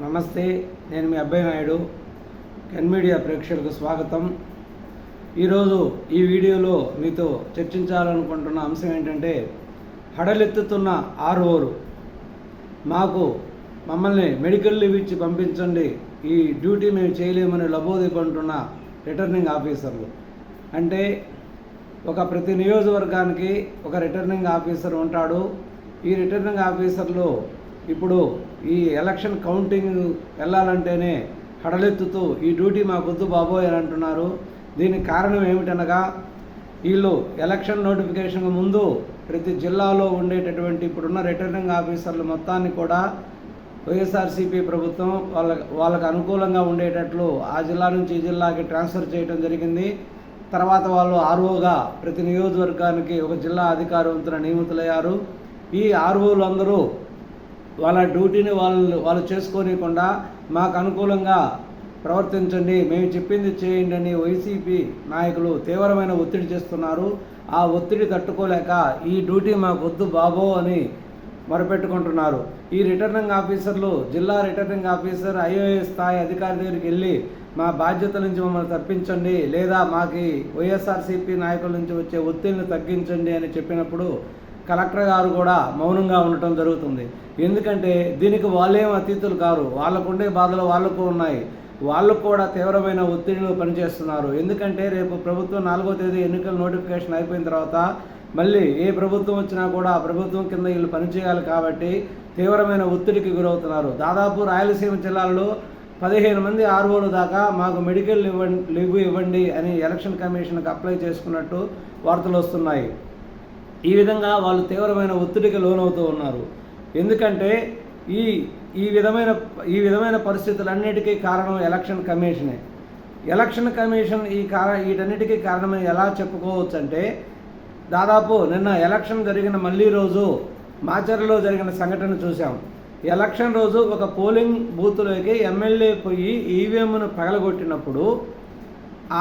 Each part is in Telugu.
నమస్తే, నేను మీ అబ్బాయి నాయుడు. కెన్ మీడియా ప్రేక్షకులకు స్వాగతం. ఈరోజు ఈ వీడియోలో మీతో చర్చించాలనుకుంటున్న అంశం ఏంటంటే, హడలెత్తుతున్న ఆర్ఓలు మమ్మల్ని మెడికల్ లీవ్ ఇచ్చి పంపించండి, ఈ డ్యూటీ మేము చేయలేమని లబోదిపంటున్న రిటర్నింగ్ ఆఫీసర్లు. అంటే ప్రతి నియోజకవర్గానికి ఒక రిటర్నింగ్ ఆఫీసర్ ఉంటాడు. ఈ రిటర్నింగ్ ఆఫీసర్లు ఇప్పుడు ఈ ఎలక్షన్ కౌంటింగ్ వెళ్ళాలంటేనే హడలెత్తుతూ ఈ డ్యూటీ మాకొద్దు బాబోయ్ అని అంటున్నారు. దీనికి కారణం ఏమిటనగా, వీళ్ళు ఎలక్షన్ నోటిఫికేషన్ ముందు ప్రతి జిల్లాలో ఉండేటటువంటి ఇప్పుడున్న రిటర్నింగ్ ఆఫీసర్లు మొత్తాన్ని కూడా వైఎస్ఆర్సీపీ ప్రభుత్వం వాళ్ళకు అనుకూలంగా ఉండేటట్లు ఆ జిల్లా నుంచి ఈ జిల్లాకి ట్రాన్స్ఫర్ చేయడం జరిగింది. తర్వాత వాళ్ళు ఆర్ఓగా ప్రతి నియోజకవర్గానికి ఒక జిల్లా అధికారవంతుల నియమితులయ్యారు. ఈ ఆర్ఓలు అందరూ వాళ్ళ డ్యూటీని వాళ్ళు చేసుకోనికుండా మాకు అనుకూలంగా ప్రవర్తించండి, మేము చెప్పింది చేయండి అని వైసీపీ నాయకులు తీవ్రమైన ఒత్తిడి చేస్తున్నారు. ఆ ఒత్తిడి తట్టుకోలేక ఈ డ్యూటీ మాకు వద్దు బాబో అని మొరపెట్టుకుంటున్నారు. ఈ రిటర్నింగ్ ఆఫీసర్లు జిల్లా రిటర్నింగ్ ఆఫీసర్ ఐఏఎస్ స్థాయి అధికారి దగ్గరికి వెళ్ళి మా బాధ్యత నుంచి మమ్మల్ని తప్పించండి, లేదా మాకు వైఎస్ఆర్సీపీ నాయకుల నుంచి వచ్చే ఒత్తిడిని తగ్గించండి అని చెప్పినప్పుడు కలెక్టర్ గారు కూడా మౌనంగా ఉండటం జరుగుతుంది. ఎందుకంటే దీనికి వాళ్ళేం అతీతులు కారు, వాళ్ళకుండే బాధలు వాళ్ళకు ఉన్నాయి. వాళ్ళు కూడా తీవ్రమైన ఒత్తిడిలో పనిచేస్తున్నారు. ఎందుకంటే రేపు ప్రభుత్వం 4వ తేదీ ఎన్నికల నోటిఫికేషన్ అయిపోయిన తర్వాత మళ్ళీ ఏ ప్రభుత్వం వచ్చినా కూడా ఆ ప్రభుత్వం కింద వీళ్ళు పనిచేయాలి కాబట్టి తీవ్రమైన ఒత్తిడికి గురవుతున్నారు. దాదాపు రాయలసీమ జిల్లాలో 15 మంది ఆర్ఓలు దాకా మాకు మెడికల్ లీవ్ ఇవ్వండి అని ఎలక్షన్ కమిషన్కి అప్లై చేసుకున్నట్టు వార్తలు వస్తున్నాయి. ఈ విధంగా వాళ్ళు తీవ్రమైన ఒత్తిడికి లోనవుతూ ఉన్నారు. ఎందుకంటే ఈ విధమైన పరిస్థితులన్నిటికీ కారణం ఎలక్షన్ కమిషనే. ఎలక్షన్ కమిషన్ వీటన్నిటికీ కారణమని ఎలా చెప్పుకోవచ్చు అంటే, దాదాపు నిన్న ఎలక్షన్ జరిగిన మళ్ళీ రోజు మాచర్లలో జరిగిన సంఘటన చూసాం. ఎలక్షన్ రోజు ఒక పోలింగ్ బూత్లోకి ఎమ్మెల్యే పోయి ఈవీఎంను పగలగొట్టినప్పుడు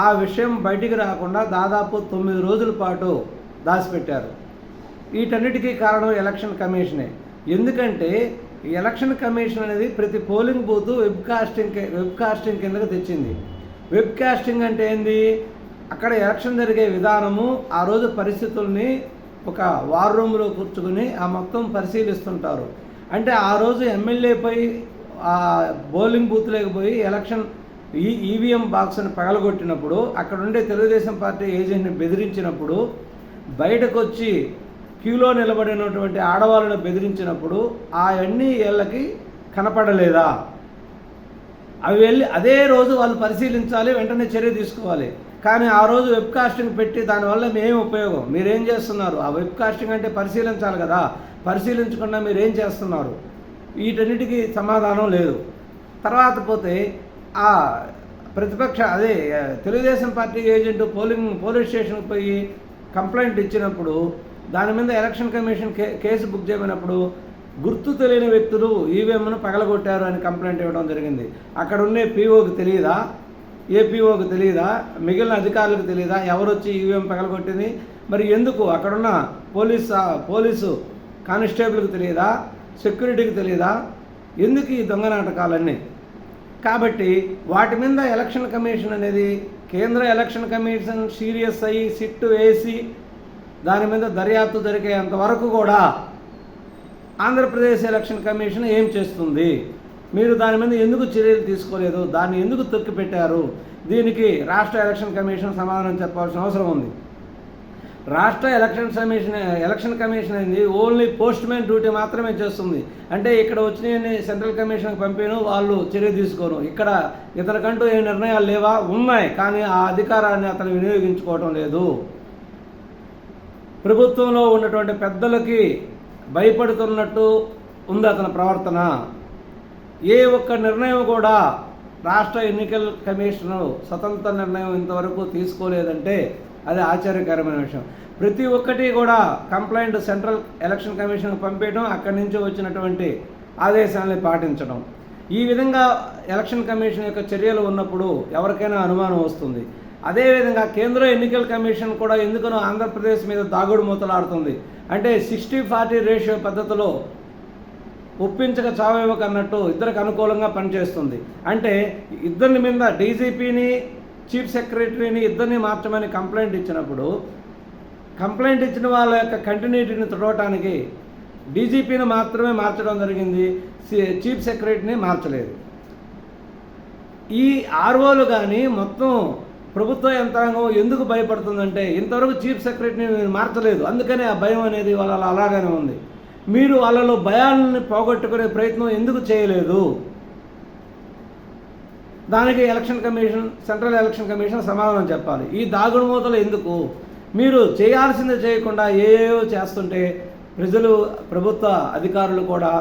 ఆ విషయం బయటికి రాకుండా దాదాపు 9 రోజుల పాటు దాచిపెట్టారు. వీటన్నిటికీ కారణం ఎలక్షన్ కమిషనే. ఎందుకంటే ఎలక్షన్ కమిషన్ అనేది ప్రతి పోలింగ్ బూత్ వెబ్ కాస్టింగ్ కిందకు తెచ్చింది. వెబ్ కాస్టింగ్ అంటే ఏంది? అక్కడ ఎలక్షన్ జరిగే విధానము, ఆ రోజు పరిస్థితుల్ని ఒక వార్ రూమ్లో కూర్చుని ఆ మొత్తం పరిశీలిస్తుంటారు. అంటే ఆ రోజు ఎమ్మెల్యేపై ఆ పోలింగ్ బూత్లోకి పోయి ఎలక్షన్ ఈవీఎం బాక్స్ని పగలగొట్టినప్పుడు, అక్కడ ఉండే తెలుగుదేశం పార్టీ ఏజెంట్ని బెదిరించినప్పుడు, బయటకు వచ్చి క్యూలో నిలబడినటువంటి ఆడవాళ్ళను బెదిరించినప్పుడు అవన్నీ వీళ్ళకి కనపడలేదా? అవి వెళ్ళి అదే రోజు వాళ్ళు పరిశీలించాలి, వెంటనే చర్య తీసుకోవాలి. కానీ ఆ రోజు వెబ్ కాస్టింగ్ పెట్టి దానివల్ల మేం ఉపయోగం? మీరేం చేస్తున్నారు? ఆ వెబ్ కాస్టింగ్ అంటే పరిశీలించాలి కదా, పరిశీలించకుండా మీరేం చేస్తున్నారు? వీటన్నిటికీ సమాధానం లేదు. తర్వాత పోతే ఆ ప్రతిపక్ష తెలుగుదేశం పార్టీ ఏజెంట్ పోలీస్ స్టేషన్కి పోయి కంప్లైంట్ ఇచ్చినప్పుడు దాని మీద ఎలక్షన్ కమిషన్ కేసు బుక్ చేయమన్నప్పుడు గుర్తు తెలియని వ్యక్తులు ఈవీఎంను పగలగొట్టారు అని కంప్లైంట్ ఇవ్వడం జరిగింది. అక్కడ ఉండే పీఓకి తెలియదా? ఏపీఓకి తెలియదా? మిగిలిన అధికారులకు తెలియదా ఎవరు వచ్చి ఈవీఎం పగలగొట్టింది? మరి ఎందుకు అక్కడున్న పోలీసు కానిస్టేబుల్కి తెలియదా? సెక్యూరిటీకి తెలియదా? ఎందుకు ఈ దొంగ నాటకాలన్నీ? కాబట్టి వాటి మీద ఎలక్షన్ కమిషన్ అనేది, కేంద్ర ఎలక్షన్ కమిషన్ సీరియస్ అయ్యి సిట్ వేసి దాని మీద దర్యాప్తు జరిగేంత వరకు కూడా ఆంధ్రప్రదేశ్ ఎలక్షన్ కమిషన్ ఏం చేస్తుంది? మీరు దాని మీద ఎందుకు చర్యలు తీసుకోలేదు? దాన్ని ఎందుకు తొక్కిపెట్టారు? దీనికి రాష్ట్ర ఎలక్షన్ కమిషన్ సమాధానం చెప్పాల్సిన అవసరం ఉంది. రాష్ట్ర ఎలక్షన్ కమిషన్ అనేది ఓన్లీ పోస్ట్ మ్యాన్ డ్యూటీ మాత్రమే చేస్తుంది. అంటే ఇక్కడ వచ్చినాయని సెంట్రల్ కమిషన్కి పంపాను, వాళ్ళు చర్య తీసుకోరు. ఇక్కడ ఇతనికంటూ ఏ నిర్ణయాలు లేవా? ఉన్నాయి, కానీ ఆ అధికారాన్ని అతను వినియోగించుకోవటం లేదు. ప్రభుత్వంలో ఉన్నటువంటి పెద్దలకి భయపడుతున్నట్టు ఉంది అతని ప్రవర్తన. ఏ ఒక్క నిర్ణయం కూడా రాష్ట్ర ఎన్నికల కమిషన్ స్వతంత్ర నిర్ణయం ఇంతవరకు తీసుకోలేదంటే అది ఆశ్చర్యకరమైన విషయం. ప్రతి ఒక్కటి కూడా కంప్లైంట్ సెంట్రల్ ఎలక్షన్ కమిషన్కి పంపించడం, అక్కడి నుంచి వచ్చినటువంటి ఆదేశాలని పాటించడం. ఈ విధంగా ఎలక్షన్ కమిషన్ యొక్క చర్యలు ఉన్నప్పుడు ఎవరికైనా అనుమానం వస్తుంది. అదేవిధంగా కేంద్ర ఎన్నికల కమిషన్ కూడా ఎందుకనో ఆంధ్రప్రదేశ్ మీద దాగుడు మూతలాడుతుంది. అంటే 60-40 రేషియో పద్ధతిలో ఒప్పించక చావేవక అన్నట్టు ఇద్దరికి అనుకూలంగా పనిచేస్తుంది. అంటే ఇద్దరి మీద డీజీపీని చీఫ్ సెక్రటరీని ఇద్దరిని మార్చమని కంప్లైంట్ ఇచ్చినప్పుడు కంప్లైంట్ ఇచ్చిన వాళ్ళ యొక్క కంటిన్యూటీని తుడవటానికి డీజీపీని మాత్రమే మార్చడం జరిగింది, చీఫ్ సెక్రటరీని మార్చలేదు. ఈ ఆర్ఓలు కానీ మొత్తం ప్రభుత్వ యంత్రాంగం ఎందుకు భయపడుతుందంటే ఇంతవరకు చీఫ్ సెక్రటరీని మార్చలేదు, అందుకనే ఆ భయం అనేది వాళ్ళ అలాగనే ఉంది. మీరు వాళ్ళలో భయాన్ని పోగొట్టుకునే ప్రయత్నం ఎందుకు చేయలేదు? దానికి election commission, central election commission సమాధానం చెప్పాలి. ఈ దాగుడు మూతలు ఎందుకు? మీరు చేయాల్సింది చేయకుండా ఏవో చేస్తుంటే ప్రజలు, ప్రభుత్వ అధికారులు కూడా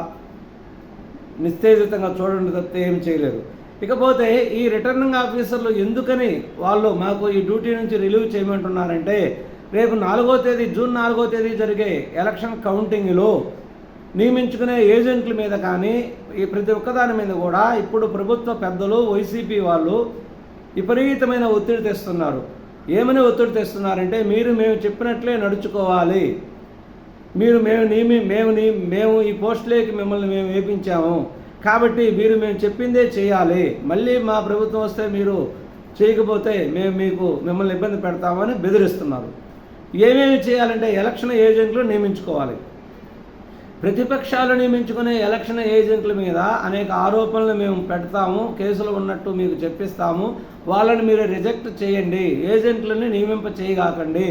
నిస్తేజితంగా చూడండి తప్పితే ఏం చేయలేరు. ఇకపోతే ఈ రిటర్నింగ్ ఆఫీసర్లు ఎందుకని వాళ్ళు మాకు ఈ డ్యూటీ నుంచి రిలీవ్ చేయమంటున్నారంటే రేపు జూన్ 4వ తేదీ జరిగే ఎలక్షన్ కౌంటింగ్లో నియమించుకునే ఏజెంట్ల మీద కానీ ఈ ప్రతి ఒక్కదాని మీద కూడా ఇప్పుడు ప్రభుత్వ పెద్దలు వైసీపీ వాళ్ళు విపరీతమైన ఒత్తిడి తెస్తున్నారు. ఏమని ఒత్తిడి తెస్తున్నారంటే మేము చెప్పినట్లే నడుచుకోవాలి, మేము ఈ పోస్టులేకి మిమ్మల్ని మేము వేపించాము కాబట్టి మేము చెప్పిందే చేయాలి, మళ్ళీ మా ప్రభుత్వం వస్తే మీరు చేయకపోతే మిమ్మల్ని ఇబ్బంది పెడతామని బెదిరిస్తున్నారు. ఏమేమి చేయాలంటే ఎలక్షన్ ఏజెంట్లు నియమించుకోవాలి. ప్రతిపక్షాలు నియమించుకునే ఎలక్షన్ ఏజెంట్ల మీద అనేక ఆరోపణలు మేము పెడతాము, కేసులు ఉన్నట్టు మీకు చెప్పిస్తాము, వాళ్ళని మీరు రిజెక్ట్ చేయండి, ఏజెంట్లని నియమింప చేయగాకండి.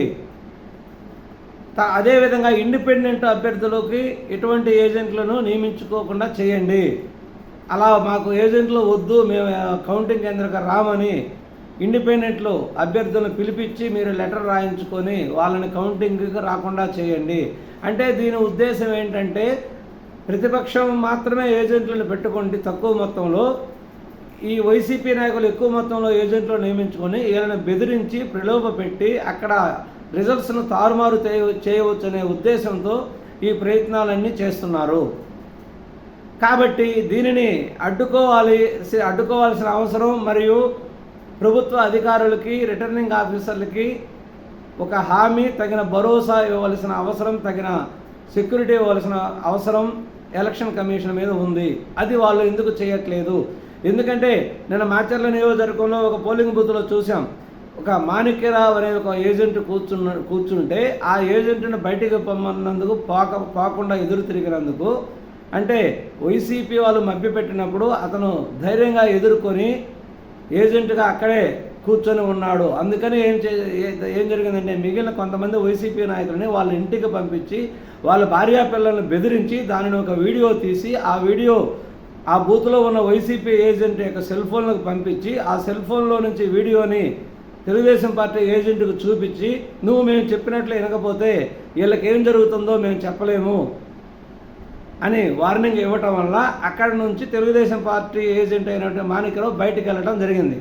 అదేవిధంగా ఇండిపెండెంట్ అభ్యర్థులకి ఎటువంటి ఏజెంట్లను నియమించుకోకుండా చేయండి. అలా మాకు ఏజెంట్లు వద్దు, మేము కౌంటింగ్ కేంద్రకు రామని ఇండిపెండెంట్లు అభ్యర్థులను పిలిపించి మీరు లెటర్ రాయించుకొని వాళ్ళని కౌంటింగ్కి రాకుండా చేయండి. అంటే దీని ఉద్దేశం ఏంటంటే ప్రతిపక్షం మాత్రమే ఏజెంట్లను పెట్టుకోండి తక్కువ మొత్తంలో, ఈ వైసీపీ నాయకులు ఎక్కువ మొత్తంలో ఏజెంట్లు నియమించుకొని వీళ్ళని బెదిరించి ప్రలోభ పెట్టి అక్కడ రిజల్ట్స్ను తారుమారు చేయవచ్చనే ఉద్దేశంతో ఈ ప్రయత్నాలన్నీ చేస్తున్నారు. కాబట్టి దీనిని అడ్డుకోవాల్సిన అవసరం మరియు ప్రభుత్వ అధికారులకి, రిటర్నింగ్ ఆఫీసర్లకి ఒక హామీ, తగిన భరోసా ఇవ్వవలసిన అవసరం, తగిన సెక్యూరిటీ ఇవ్వవలసిన అవసరం ఎలక్షన్ కమిషన్ మీద ఉంది. అది వాళ్ళు ఎందుకు చేయట్లేదు? ఎందుకంటే నిన్న మాచర్ల నియోజకవర్గంలో ఒక పోలింగ్ బూత్లో చూసాం, ఒక మాణిక్యరావు అనే ఒక ఏజెంట్ కూర్చుంటే ఆ ఏజెంట్ని బయటికి పొమ్మన్నందుకు పోకుండా ఎదురు తిరిగినందుకు, అంటే వైసీపీ వాళ్ళు మభ్యపెట్టినప్పుడు అతను ధైర్యంగా ఎదుర్కొని ఏజెంట్గా అక్కడే కూర్చొని ఉన్నాడు. అందుకని ఏం జరిగిందంటే మిగిలిన కొంతమంది వైసీపీ నాయకులని వాళ్ళ ఇంటికి పంపించి వాళ్ళ భార్యా పిల్లల్ని బెదిరించి దానిని ఒక వీడియో తీసి ఆ వీడియో ఆ బూత్లో ఉన్న వైసీపీ ఏజెంట్ యొక్క సెల్ ఫోన్లకు పంపించి ఆ సెల్ ఫోన్లో నుంచి వీడియోని తెలుగుదేశం పార్టీ ఏజెంట్కు చూపించి మేము చెప్పినట్లు వినకపోతే వీళ్ళకి ఏం జరుగుతుందో మేము చెప్పలేము అని వార్నింగ్ ఇవ్వటం వల్ల అక్కడి నుంచి తెలుగుదేశం పార్టీ ఏజెంట్ అయినటువంటి మాణిక్యరావు బయటికి వెళ్ళడం జరిగింది.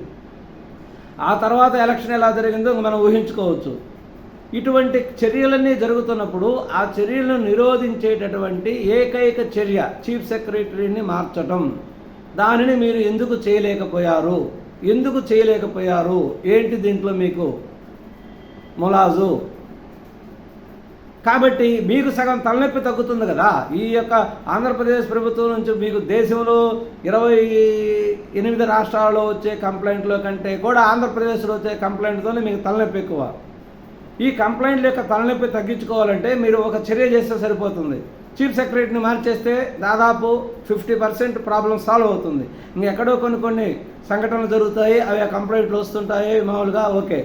ఆ తర్వాత ఎలక్షన్ ఎలా జరిగిందో మనం ఊహించుకోవచ్చు. ఇటువంటి చర్యలన్నీ జరుగుతున్నప్పుడు ఆ చర్యలను నిరోధించేటటువంటి ఏకైక చర్య చీఫ్ సెక్రటరీని మార్చటం. దానిని మీరు ఎందుకు చేయలేకపోయారు? ఏంటి దీంట్లో మీకు మొలాజు? కాబట్టి మీకు సగం తలనొప్పి తగ్గుతుంది కదా. ఈ యొక్క ఆంధ్రప్రదేశ్ ప్రభుత్వం నుంచి మీకు దేశంలో 28 రాష్ట్రాల్లో వచ్చే కంప్లైంట్ల కంటే కూడా ఆంధ్రప్రదేశ్లో వచ్చే కంప్లైంట్తోనే మీకు తలనొప్పి ఎక్కువ. ఈ కంప్లైంట్ల యొక్క తలనొప్పి తగ్గించుకోవాలంటే మీరు ఒక చర్య చేస్తే సరిపోతుంది. చీఫ్ సెక్రటరీని మార్చేస్తే దాదాపు 50% ప్రాబ్లం సాల్వ్ అవుతుంది. ఇంకెక్కడో కొన్ని సంఘటనలు జరుగుతాయి, అవి ఆ కంప్లైంట్లు వస్తుంటాయి మామూలుగా, ఓకే.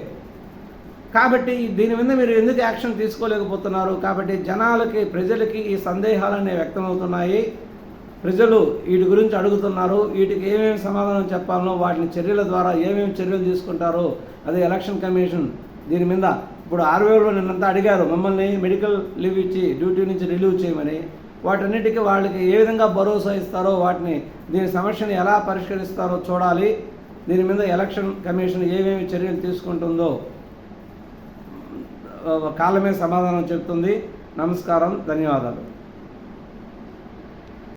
కాబట్టి దీని మీద మీరు ఎందుకు యాక్షన్ తీసుకోలేకపోతున్నారు? కాబట్టి ప్రజలకి ఈ సందేహాలన్నీ వ్యక్తమవుతున్నాయి. ప్రజలు వీటి గురించి అడుగుతున్నారు. వీటికి ఏమేమి సమాధానం చెప్పాలనో వాటిని చర్యల ద్వారా ఏమేమి చర్యలు తీసుకుంటారో అది ఎలక్షన్ కమిషన్ దీని మీద ఇప్పుడు 6,000 నిన్నంతా అడిగారు మమ్మల్ని మెడికల్ లీవ్ ఇచ్చి డ్యూటీ నుంచి రిలీవ్ చేయమని. వాటన్నిటికీ వాళ్ళకి ఏ విధంగా భరోసా ఇస్తారో, దీని సమస్యను ఎలా పరిష్కరిస్తారో చూడాలి. దీని మీద ఎలక్షన్ కమిషన్ ఏమేమి చర్యలు తీసుకుంటుందో కాలమే సమాధానం చెప్తుంది. నమస్కారం, ధన్యవాదాలు.